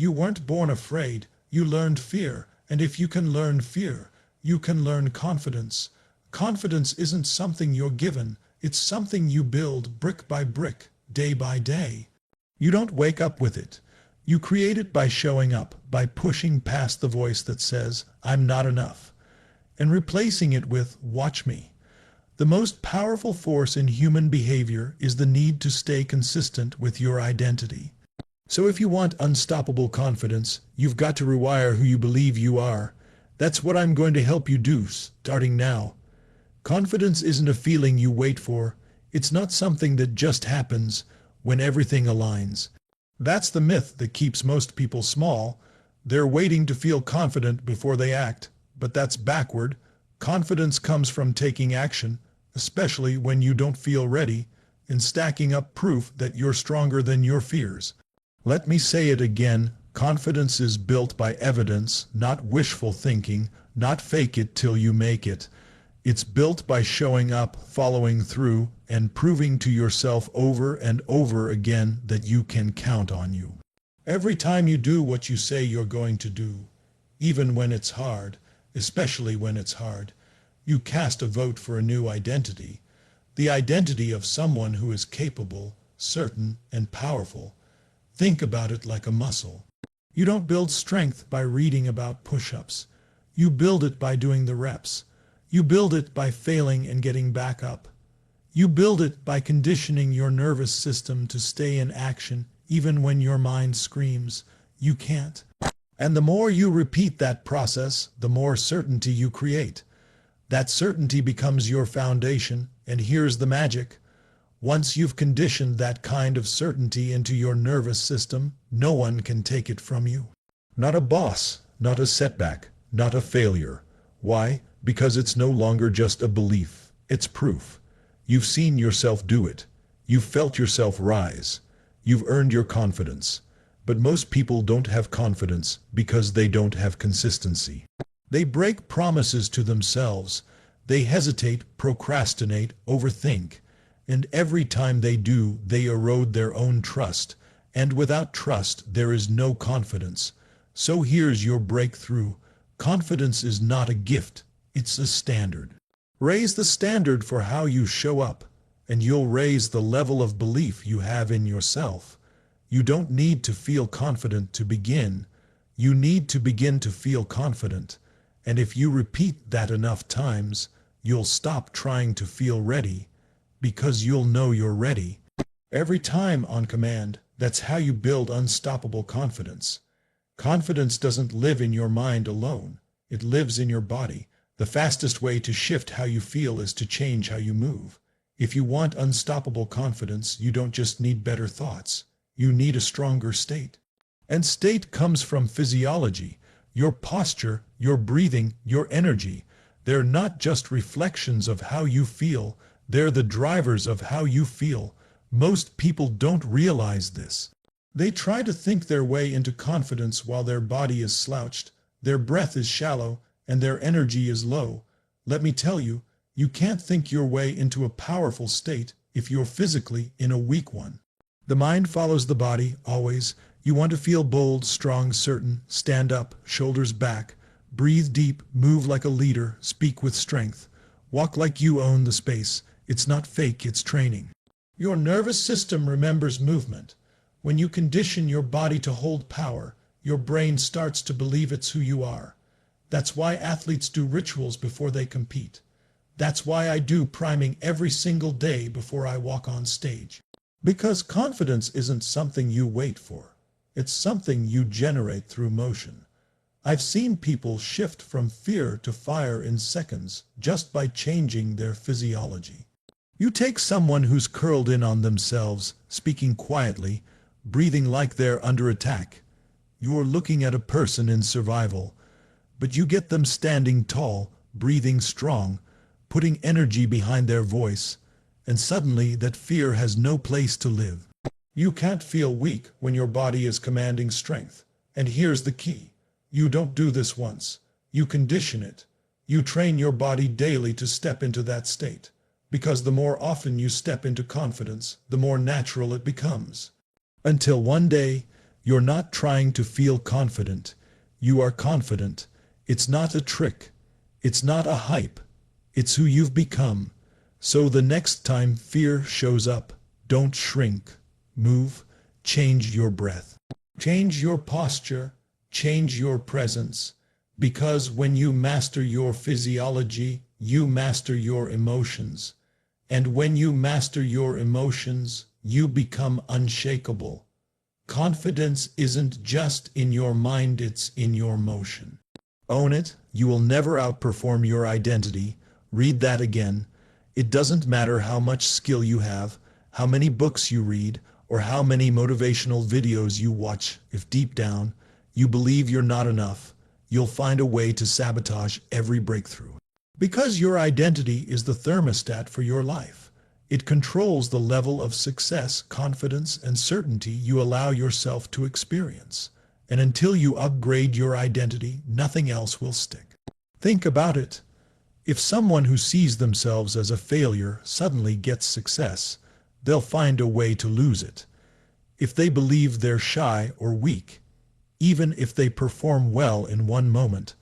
You weren't born afraid, you learned fear, and if you can learn fear, you can learn confidence. Confidence isn't something you're given, it's something you build brick by brick, day by day. You don't wake up with it. You create it by showing up, by pushing past the voice that says, "I'm not enough," and replacing it with, "Watch me." The most powerful force in human behavior is the need to stay consistent with your identity. So if you want unstoppable confidence, you've got to rewire who you believe you are. That's what I'm going to help you do, starting now. Confidence isn't a feeling you wait for. It's not something that just happens when everything aligns. That's the myth that keeps most people small. They're waiting to feel confident before they act, but that's backward. Confidence comes from taking action, especially when you don't feel ready, and stacking up proof that you're stronger than your fears. Let me say it again. Confidence is built by evidence, not wishful thinking, not fake it till you make it. It's built by showing up, following through, and proving to yourself over and over again that you can count on you. Every time you do what you say you're going to do, even when it's hard, especially when it's hard, you cast a vote for a new identity, the identity of someone who is capable, certain, and powerful. Think about it like a muscle. You don't build strength by reading about push-ups. You build it by doing the reps. You build it by failing and getting back up. You build it by conditioning your nervous system to stay in action even when your mind screams, "You can't." And the more you repeat that process, the more certainty you create. That certainty becomes your foundation, and here's the magic. Once you've conditioned that kind of certainty into your nervous system, no one can take it from you. Not a boss, not a setback, not a failure. Why? Because it's no longer just a belief, it's proof. You've seen yourself do it. You've felt yourself rise. You've earned your confidence. But most people don't have confidence because they don't have consistency. They break promises to themselves. They hesitate, procrastinate, overthink. And every time they do, they erode their own trust. And without trust, there is no confidence. So here's your breakthrough. Confidence is not a gift. It's a standard. Raise the standard for how you show up, and you'll raise the level of belief you have in yourself. You don't need to feel confident to begin. You need to begin to feel confident. And if you repeat that enough times, you'll stop trying to feel ready, because you'll know you're ready. Every time on command, that's how you build unstoppable confidence. Confidence doesn't live in your mind alone. It lives in your body. The fastest way to shift how you feel is to change how you move. If you want unstoppable confidence, you don't just need better thoughts. You need a stronger state. And state comes from physiology. Your posture, your breathing, your energy. They're not just reflections of how you feel. They're the drivers of how you feel. Most people don't realize this. They try to think their way into confidence while their body is slouched, their breath is shallow, and their energy is low. Let me tell you, you can't think your way into a powerful state if you're physically in a weak one. The mind follows the body, always. You want to feel bold, strong, certain, stand up, shoulders back, breathe deep, move like a leader, speak with strength, walk like you own the space. It's not fake, it's training. Your nervous system remembers movement. When you condition your body to hold power, your brain starts to believe it's who you are. That's why athletes do rituals before they compete. That's why I do priming every single day before I walk on stage. Because confidence isn't something you wait for. It's something you generate through motion. I've seen people shift from fear to fire in seconds just by changing their physiology. You take someone who's curled in on themselves, speaking quietly, breathing like they're under attack. You're looking at a person in survival, but you get them standing tall, breathing strong, putting energy behind their voice, and suddenly that fear has no place to live. You can't feel weak when your body is commanding strength. And here's the key. You don't do this once. You condition it. You train your body daily to step into that state. Because the more often you step into confidence, the more natural it becomes. Until one day, You're not trying to feel confident. You are confident. It's not a trick. It's not a hype. It's who you've become. So the next time fear shows up, don't shrink. Move. Change your breath. Change your posture. Change your presence. Because when you master your physiology, you master your emotions. And when you master your emotions, you become unshakable. Confidence isn't just in your mind, it's in your motion. Own it. You will never outperform your identity. Read that again. It doesn't matter how much skill you have, how many books you read, or how many motivational videos you watch. If deep down you believe you're not enough, you'll find a way to sabotage every breakthrough. Because your identity is the thermostat for your life. It controls the level of success, confidence, and certainty you allow yourself to experience. And until you upgrade your identity, nothing else will stick. Think about it. If someone who sees themselves as a failure suddenly gets success, they'll find a way to lose it. If they believe they're shy or weak, even if they perform well in one moment,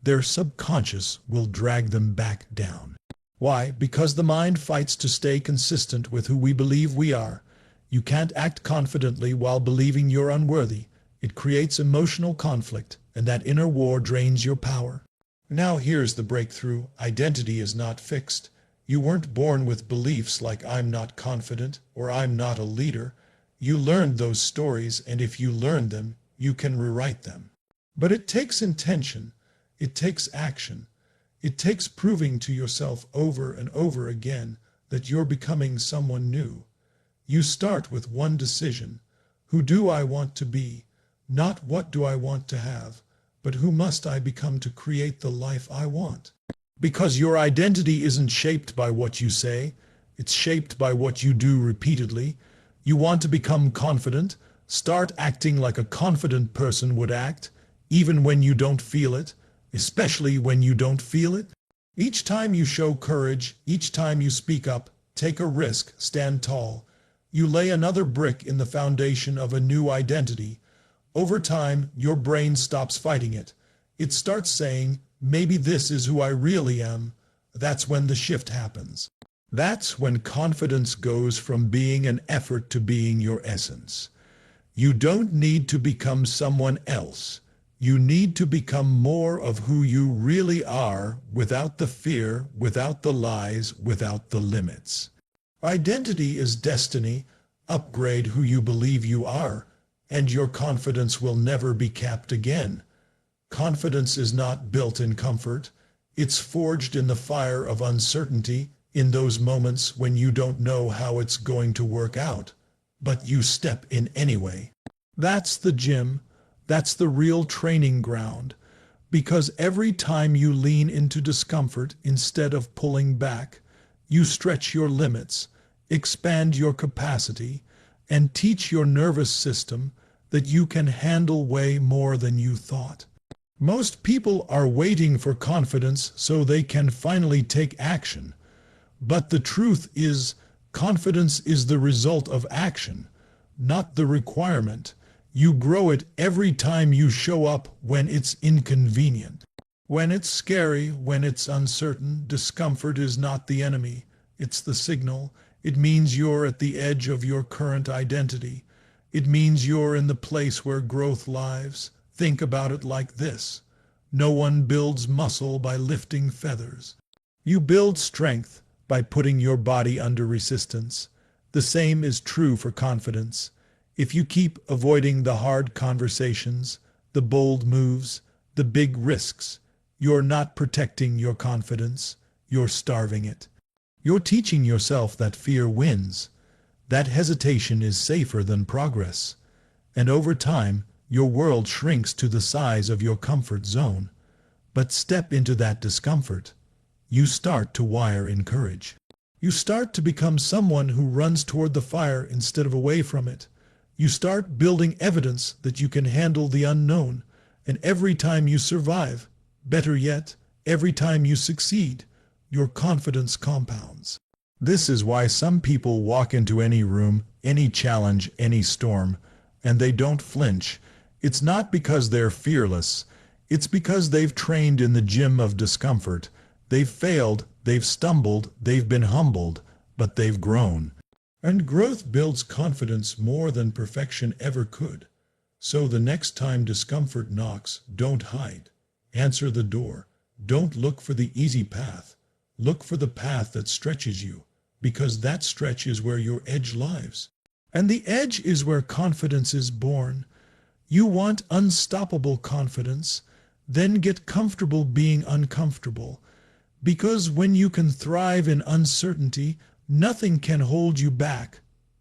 their subconscious will drag them back down. Why? Because the mind fights to stay consistent with who we believe we are. You can't act confidently while believing you're unworthy. It creates emotional conflict, and that inner war drains your power. Now here's the breakthrough. Identity is not fixed. You weren't born with beliefs like I'm not confident or I'm not a leader. You learned those stories, and if you learn them, you can rewrite them. But it takes intention. It takes action. It takes proving to yourself over and over again that you're becoming someone new. You start with one decision. Who do I want to be? Not what do I want to have, but who must I become to create the life I want? Because your identity isn't shaped by what you say, it's shaped by what you do repeatedly. You want to become confident? Start acting like a confident person would act, even when you don't feel it, especially when you don't feel it. Each time you show courage, each time you speak up, take a risk, stand tall, you lay another brick in the foundation of a new identity. Over time, your brain stops fighting it. It starts saying, maybe this is who I really am. That's when the shift happens. That's when confidence goes from being an effort to being your essence. You don't need to become someone else. You need to become more of who you really are, without the fear, without the lies, without the limits. Identity is destiny. Upgrade who you believe you are, and your confidence will never be capped again. Confidence is not built in comfort. It's forged in the fire of uncertainty, in those moments when you don't know how it's going to work out, but you step in anyway. That's the gym. That's the real training ground. Because every time you lean into discomfort instead of pulling back, you stretch your limits, expand your capacity, and teach your nervous system that you can handle way more than you thought. Most people are waiting for confidence so they can finally take action. But the truth is, confidence is the result of action, not the requirement. You grow it every time you show up when it's inconvenient. When it's scary, when it's uncertain, discomfort is not the enemy. It's the signal. It means you're at the edge of your current identity. It means you're in the place where growth lives. Think about it like this. No one builds muscle by lifting feathers. You build strength by putting your body under resistance. The same is true for confidence. If you keep avoiding the hard conversations, the bold moves, the big risks, you're not protecting your confidence, you're starving it. You're teaching yourself that fear wins, that hesitation is safer than progress, and over time, your world shrinks to the size of your comfort zone. But step into that discomfort. You start to wire in courage. You start to become someone who runs toward the fire instead of away from it. You start building evidence that you can handle the unknown, and every time you survive, better yet, every time you succeed, your confidence compounds. This is why some people walk into any room, any challenge, any storm, and they don't flinch, it's not because they're fearless. It's because they've trained in the gym of discomfort. They've failed, they've stumbled, they've been humbled, but they've grown. And growth builds confidence more than perfection ever could. So the next time discomfort knocks, don't hide. Answer the door. Don't look for the easy path. Look for the path that stretches you, because that stretch is where your edge lies. And the edge is where confidence is born. You want unstoppable confidence, then get comfortable being uncomfortable. Because when you can thrive in uncertainty, nothing can hold you back.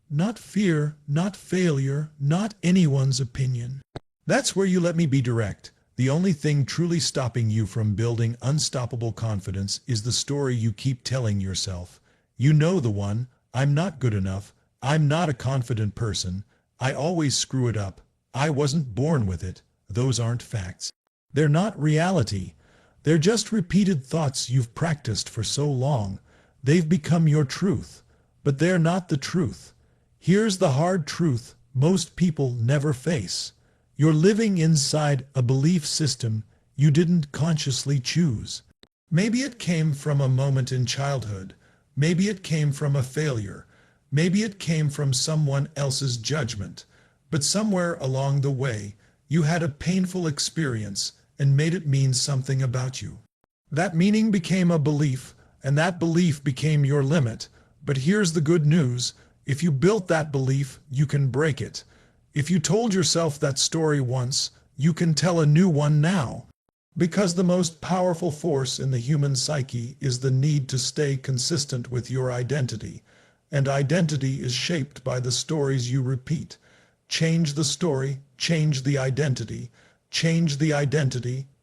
Not fear, not failure, not anyone's opinion. That's where you let me be direct. The only thing truly stopping you from building unstoppable confidence is the story you keep telling yourself. You know the one, I'm not good enough, I'm not a confident person, I always screw it up, I wasn't born with it. Those aren't facts. They're not reality. They're just repeated thoughts you've practiced for so long. They've become your truth, but they're not the truth. Here's the hard truth most people never face. You're living inside a belief system you didn't consciously choose. Maybe it came from a moment in childhood. Maybe it came from a failure. Maybe it came from someone else's judgment. But somewhere along the way, you had a painful experience and made it mean something about you. That meaning became a belief, and that belief became your limit. But here's the good news. If you built that belief, you can break it. If you told yourself that story once, you can tell a new one now. Because the most powerful force in the human psyche is the need to stay consistent with your identity. And identity is shaped by the stories you repeat. Change the story, change the identity,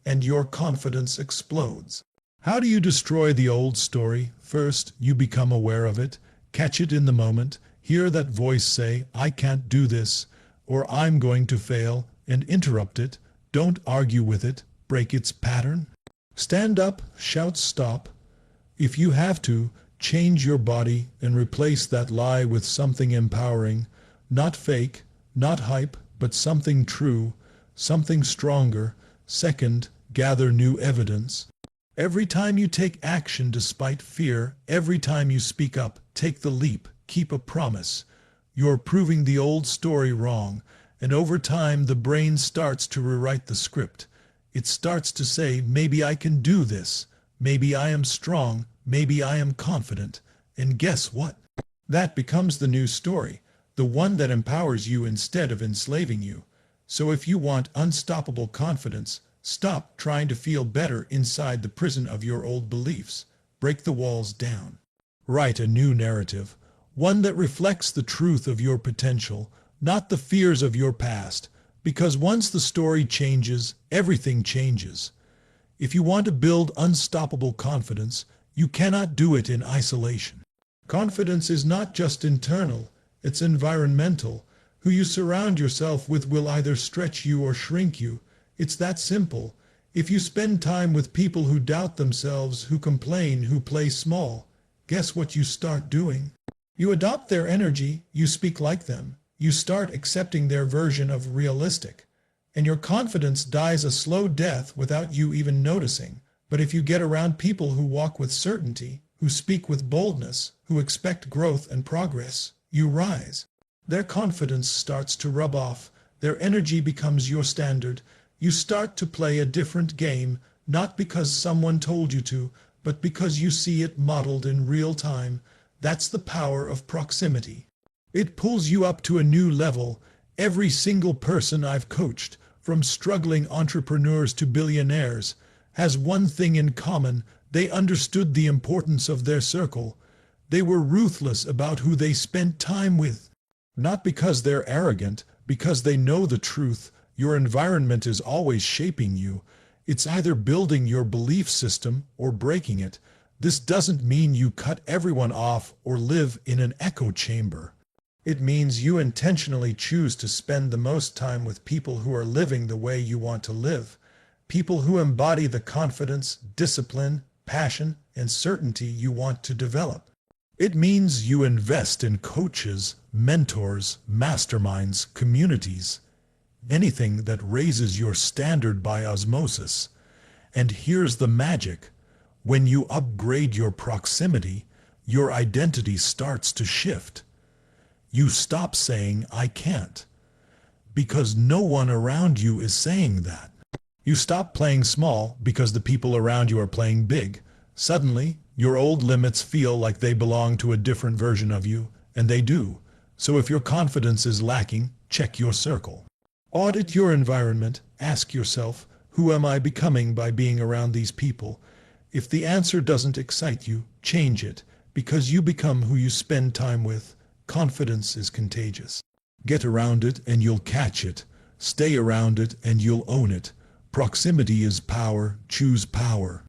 and your confidence explodes. How do you destroy the old story? First, you become aware of it, catch it in the moment, hear that voice say, I can't do this, or I'm going to fail, and interrupt it. Don't argue with it, break its pattern. Stand up, shout stop. If you have to, change your body and replace that lie with something empowering, not fake, not hype, but something true, something stronger. Second, gather new evidence. Every time you take action despite fear, every time you speak up, take the leap, keep a promise. You're proving the old story wrong, and over time the brain starts to rewrite the script. It starts to say, maybe I can do this, maybe I am strong, maybe I am confident. And guess what? That becomes the new story, the one that empowers you instead of enslaving you. So if you want unstoppable confidence, stop trying to feel better inside the prison of your old beliefs. Break the walls down. Write a new narrative, one that reflects the truth of your potential, not the fears of your past, because once the story changes, everything changes. If you want to build unstoppable confidence, you cannot do it in isolation. Confidence is not just internal, it's environmental. Who you surround yourself with will either stretch you or shrink you. It's that simple. If you spend time with people who doubt themselves, who complain, who play small, guess what you start doing? You adopt their energy, you speak like them, you start accepting their version of realistic, and your confidence dies a slow death without you even noticing. But if you get around people who walk with certainty, who speak with boldness, who expect growth and progress, you rise. Their confidence starts to rub off, their energy becomes your standard. You start to play a different game, not because someone told you to, but because you see it modeled in real time. That's the power of proximity. It pulls you up to a new level. Every single person I've coached, from struggling entrepreneurs to billionaires, has one thing in common. They understood the importance of their circle. They were ruthless about who they spent time with. Not because they're arrogant, because they know the truth. Your environment is always shaping you. It's either building your belief system or breaking it. This doesn't mean you cut everyone off or live in an echo chamber. It means you intentionally choose to spend the most time with people who are living the way you want to live. People who embody the confidence, discipline, passion, and certainty you want to develop. It means you invest in coaches, mentors, masterminds, communities, anything that raises your standard by osmosis. And here's the magic. When you upgrade your proximity, your identity starts to shift. You stop saying, "I can't," because no one around you is saying that. You stop playing small because the people around you are playing big. Suddenly, your old limits feel like they belong to a different version of you, and they do. So if your confidence is lacking, check your circle. Audit your environment. Ask yourself, who am I becoming by being around these people? If the answer doesn't excite you, change it, because you become who you spend time with. Confidence is contagious. Get around it and you'll catch it. Stay around it and you'll own it. Proximity is power. Choose power.